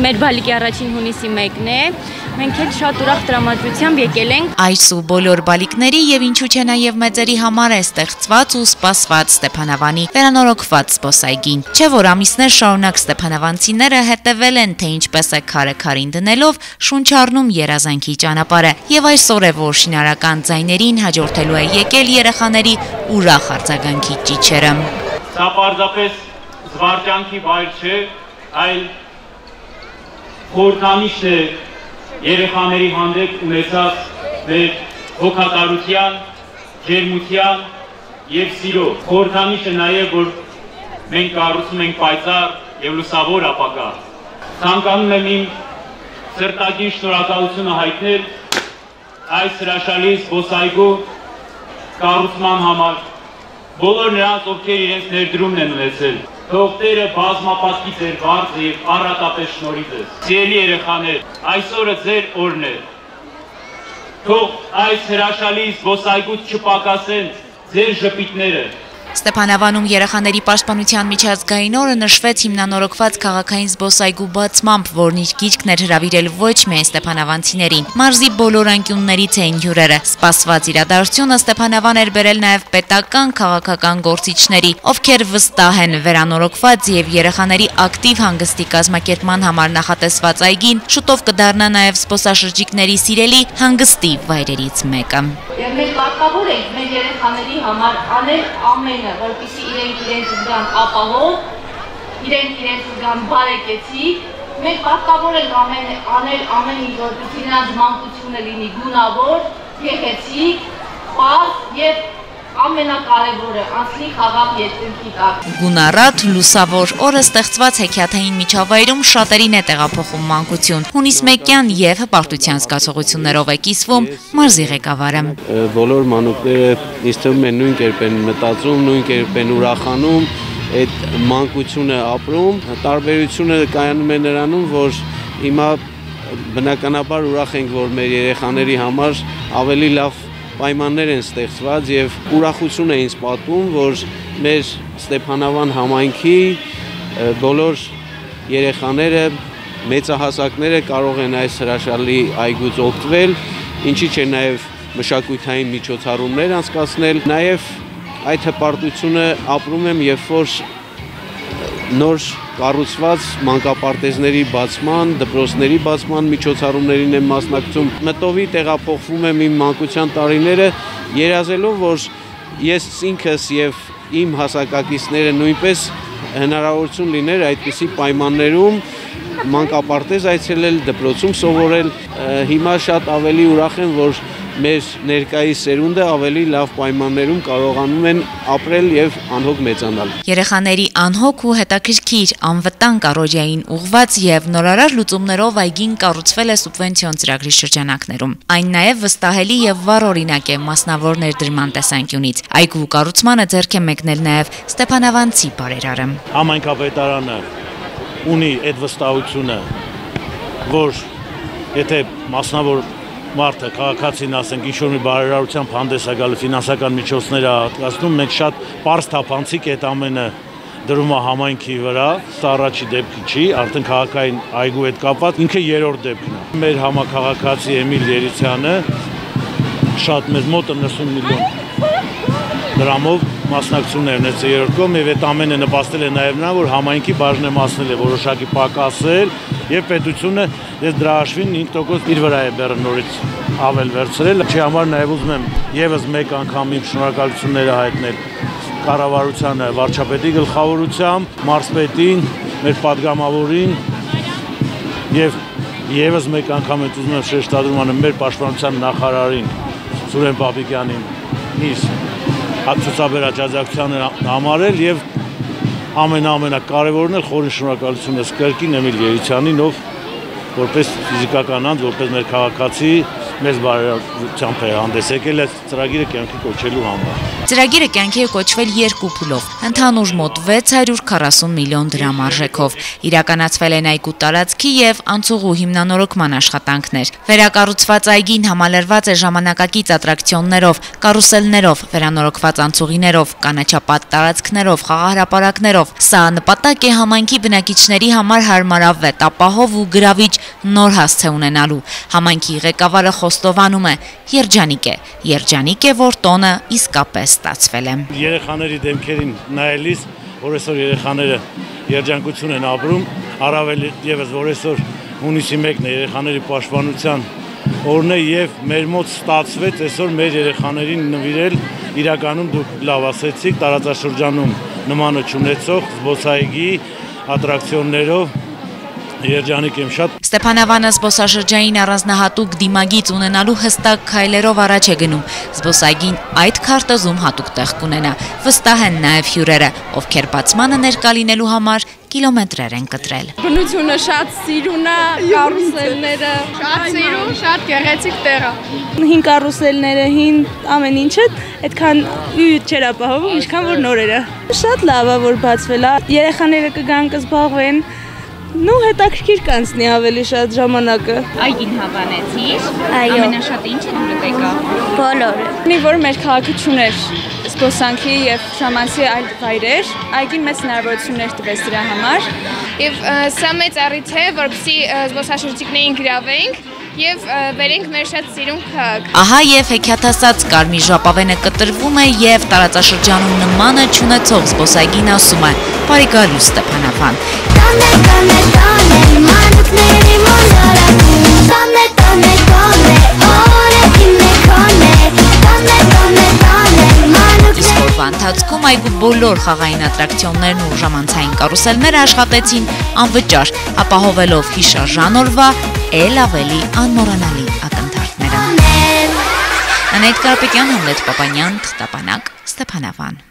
Մեր բալիկի առաջին հունիսի 1-ն է։ Մենք էլ շատ ուրախ տրամադրությամբ եկել ենք։ Այս ու բոլոր բալիկների եւ ինչու՞ չէ նաեւ մեծերի համար է ստեղծված ու սպասված Ստեփանավանի վերանորոգված զբոսայգին։ Չէ՞ որ ամիսներ շարունակ ստեփանավանցիները հետևել են, թե ինչպես է քարը-քարին դնելով շունչ առնում երազանքի ճանապարհը։ Եվ այսօր է, որ շինարական ձայներին հաջորդելու է եկել երեխաների ուրախ արձագանքի ճիչերը։ Սա պարզապես զվարճանքի վայր չէ, այլ խորհրդանիշ է երեխաների հանդեպ ունեցած մեր հոգատարության, ջերմության և սիրո։ Խորհրդանիշը նաև, որ մենք կառուցում ենք պայծառ և լուսավոր ապագա։ Ցանկանում եմ իմ սրտագին շնորհակալությունը հայտնել այս հրաշալի զբոսայգու կառուցման համար բոլոր նրանց, ովքեր իրենց ներդրումն են ունեցել։ Թող Տերը բազմապատկի ձեր բարձր և առատապես շնորհի ձեզ։ Սիրելի երեխաներ, այսօրը ձեր օրն է։ Թող այս հրաշալի զբոսայգուց չպակասեն ձեր ժպիտները։ Ստեփանավանում երեխաների պաշտպանության միջազգային օրը նշվեց հիմնանորոգված քաղաքային զբոսայգու բացմամբ, որն իր գիրկն էր հրավիրել ոչ միայն ստեփանավանցիներին, մարզի բոլոր անկյուններից էին հյուրերը։ Սպասված իրադարձությունը Ստեփանավան էր բերել նաև պետական քաղաքական գործիչների, ովքեր վստահ են վերանորոգված եւ երեխաների ակտիվ հանգստի կազմակերպման համար նախատեսված այգին շուտով կդառնա նաև զբոսաշրջիկների սիրելի հանգստի վայրերից մեկը։ Եվ մենք պարտավոր ենք մեր երեխաների համար անել ամենը, որպեսզի իրենք զգան ապահով, իրենք զգան բարեկեցիկ, մենք պարտավոր ենք անել ամեն ինչ, որպեսզի նրանց մանկությունը լինի գունավոր, գեղեցիկ, պարզ եւ ամենակարևորը անցնի խաղաղ երկնքի տակ։ Գունառատ, լուսավոր օրը ստեղծված հեքիաթային միջավայրում շատերին է տեղափոխում մանկություն։ Հունիս 1-յան եւ հպարտության զգացողություններով է կիսվում մարզի ղեկավարը։ Բոլոր մանուկները ինձ թվում է նույն կերպ են մտածում, նույն կերպ են ուրախանում, այդ մանկությունը ապրում։ Տարբերությունը կայանում է նրանում, որ հիմա բնականաբար ուրախ ենք, որ մեր երեխաների համար ավելի լավ պայմաններ են ստեղծված եւ ուրախություն է ինձ պատմում, որ մեր Ստեփանավան համայնքի բոլոր երեխաները, մեծահասակները կարող են այս հրաշալի այգուց օգտվել, ինչի՞ չէ նաեւ մշակութային միջոցառումներ անցկացնել, նաեւ այդ հպարտությունը ապրում եմ, երբ որ նոր կառուցված մանկապարտեզների բացման, դպրոցների բացման միջոցառումներին եմ մասնակցում։ Մտովի տեղափոխվում եմ իմ մանկության տարիները, երազելով, որ ես ինքս եւ իմ հասակակիցները նույնպես հնարավորություն լիներ այդպիսի պայմաններում մանկապարտեզ այցելել, դպրոցում սովորել։ Հիմա շատ ավելի ուրախ եմ, որ մեր ներկայիս սերունդը ավելի լավ պայմաններում կարողանում են ապրել եւ անհոգ մեծանալ։ Երեխաների անհոգ ու հետաքրքիր անվտանգ առօրյային ուղղված եւ նորարար լուծումներով այգին կառուցվել է սուբվենցիոն ծրագրի շրջանակներում։ Այն նաեւ վստահելի եւ վառ օրինակ է մասնավոր ներդրման տեսանկյունից։ Այգու կառուցմանը ձեռք է մեկնել նաեւ Ստեփանավանցի բարերարը։ Համայնքապետարանը ունի այդ վստահությունը, որ եթե մասնավոր մարդը քաղաքացին ասենք ինչ-որ մի բարերարությամբ հանդես է գալու ֆինանսական միջոցները հատկացնում, մենք շատ պարզ թափանցիկ այդ ամենը դրում է համայնքի վրա, սա առաջի դեպքը չի, արդեն քաղաքային այգու հետ կապված ինքը երրորդ դեպքն է։ Մեր համաքաղաքացի Էմիլ Երիցյանը շատ մեծ մոտ 90 միլիոն դրամով մասնակցություններ ունեցել երրորդ կողմ եւ այդ ամենը նպաստել է նաեւ նրան, որ համայնքի բաժնեմասնել է որոշակի պակասել եւ պետությունը ես դրա հաշվին 5% իր վրա է բեռը նորից ավել վերցրել։ Չի համար նաեւ ուզում եմ եւս մեկ անգամ իմ շնորհակալությունները հայտնել կառավարությանը, վարչապետի գլխավորությամբ, մարզպետին, մեր падգամավորին եւ եւս մեկ անգամ ուզում եմ շեշտադրում անել մեր պաշտպանության նախարարին Սուրեն Պապիկյանին իր ցուցաբերած աջակցությանը համարել եւ ամենակարևորն է խորին շնորհակալություն ես կրկին Էմիլ Երիցյանին, ով որպես ֆիզիկական անձ, որպես մեր քաղաքացի մեծ բարերարությամբ է հանդես եկել այս ծրագիրը կյանքի կոչելու համար։ Ծրագիրը կյանքի է կոչվել 2 փուլով, ընդհանուր մոտ 640 միլիոն դրամ արժեքով։ Իրականացվել են այգու տարածքի եւ անցուղու հիմնանորոգման աշխատանքներ։ Վերակառուցված այգին համալրված է ժամանակակից ատրակցիոններով, կարուսելներով, վերանորոգված անցուղիներով, կանաչապատ տարածքներով, խաղահրապարակներով։ Սա նպատակ է համայնքի բնակիչների համար հարմարավետ, ապահով ու գրավիչ նոր հասցե ունենալու։ Համայնքի ղեկավարը խոստովանում է, երջանիկ է, որ տոնը իսկապես ստացվել է։ Երեխաների դեմքերին նայելիս, որ այսօր երեխաները երջանկություն են ապրում, առավել եւս որ այսօր հունիսի 1-ն է երեխաների պաշտպանության օրն է եւ մեր մոտ ստացվեց այսօր մեր երեխաներին նվիրել, իրականում դուք լավ ասեցիք, տարածաշրջանում նմանը չունեցող զբոսայգի ատրակցիոններով երջանիկ եմ շատ։ Ստեփանավանը զբոսաշրջային առանձնահատուկ դիմագիծ ունենալու հստակ քայլերով առաջ է գնում։ Զբոսայգին այդ քարտեզում հատուկ տեղ կունենա։ Վստահ են նաև հյուրերը, ովքեր բացմանը ներկա լինելու համար կիլոմետրեր են կտրել։ Բնությունը շատ սիրուն է, կարուսելները շատ սիրուն, շատ գեղեցիկ տեղ է։ Հին կարուսելները, հին ամեն ինչը այդքան չէր ապահովում, ինչքան որ նորերը։ Շատ լավ է որ բացվել է։ Երեխաները կգան կզբաղվեն։ Ну, հետաքրքիր կանցնի ավելի շատ ժամանակը։ Այգին հավանեցիր։ Այո։ Ամենաշատը ինչ է դուք եկա։ Բոլորը։ Մի որ մեր քաղաքը չուներ զբոսանքի եւ ժամանցի այլ վայրեր, այգին մեծ հնարավորություններ տվեց դրա համար։ Եվ սա մեծ առիթ է, որպեսզի զբոսաշրջիկներին գրավենք եւ վերենք մեր շատ սիրուն քաղաք։ Ահա եւ հեքիաթասաց Կարմիր ժապավենը կտրվում է եւ տարածաշրջանում նմանը չունեցող զբոսայգին ասում է. «Բարի գալուս Ստեփանավան»։ Իսկ օրվա ընթացքում այգու բոլոր խաղային ատրակցիոններն ու ժամանցային կարուսելները աշխատեցին անվճար, ապահովելով հիշարժան օրվա էլ ավելի անմոռանալի ակնթարթները։ Անետ Կարապետյան, Համլետ Պապանյան, Թղթապանակ, Ստեփանավան։